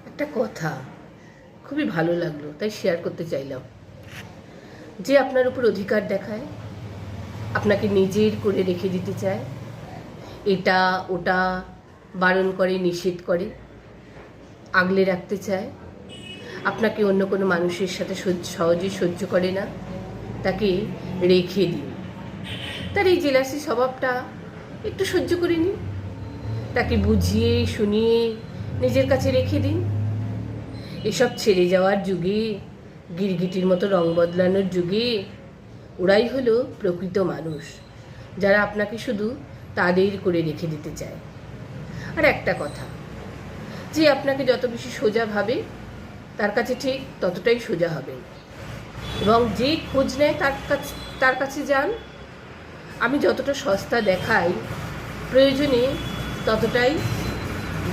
একটা কথা খুবই ভালো লাগলো, তাই শেয়ার করতে চাইলাম। যে আপনার উপর অধিকার দেখায়, আপনাকে নিজের করে রেখে দিতে চায়, এটা ওটা বারণ করে, নিষেধ করে, আগলে রাখতে চায়, আপনাকে অন্য কোনো মানুষের সাথে সহজে সহ্য করে না, তাকে রেখে দিন। তার এই জেলাসি স্বভাবটা একটু সহ্য করে নিন, তাকে বুঝিয়ে শুনিয়ে নিজের কাছে রেখে দিন। এসব ছেড়ে যাওয়ার যুগে, গিরগিটির মতো রং বদলানোর যুগে ওরাই হলো প্রকৃত মানুষ, যারা আপনাকে শুধু তাদের করে রেখে দিতে চায়। আর একটা কথা, যে আপনাকে যত বেশি সোজা ভাবে, তার কাছে ঠিক ততটাই সোজা হবেন। এবং যে খোঁজ নেয় তার কাছে যান। আমি যতটা সস্তা দেখাই, প্রয়োজনে ততটাই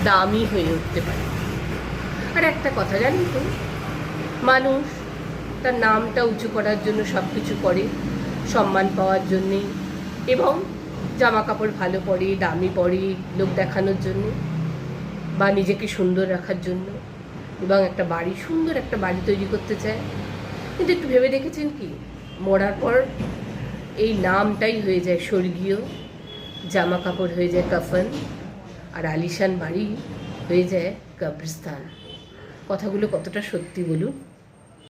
দামি হয়ে উঠতে পারে। আর একটা কথা জানেন তো, মানুষ তার নামটা উঁচু করার জন্য সব কিছু করে, সম্মান পাওয়ার জন্যে, এবং জামা কাপড় ভালো পরে, দামি পরে, লোক দেখানোর জন্যে, বা নিজেকে সুন্দর রাখার জন্য, এবং একটা বাড়ি, সুন্দর একটা বাড়ি তৈরি করতে চায়। কিন্তু একটু ভেবে দেখেছেন কি, মরার পর এই নামটাই হয়ে যায় স্বর্গীয়, জামা কাপড় হয়ে যায় কাফন, আর আলিশান বাড়ি হয়ে যায় কবরস্থান। কথাগুলো কতটা সত্যি বলুন।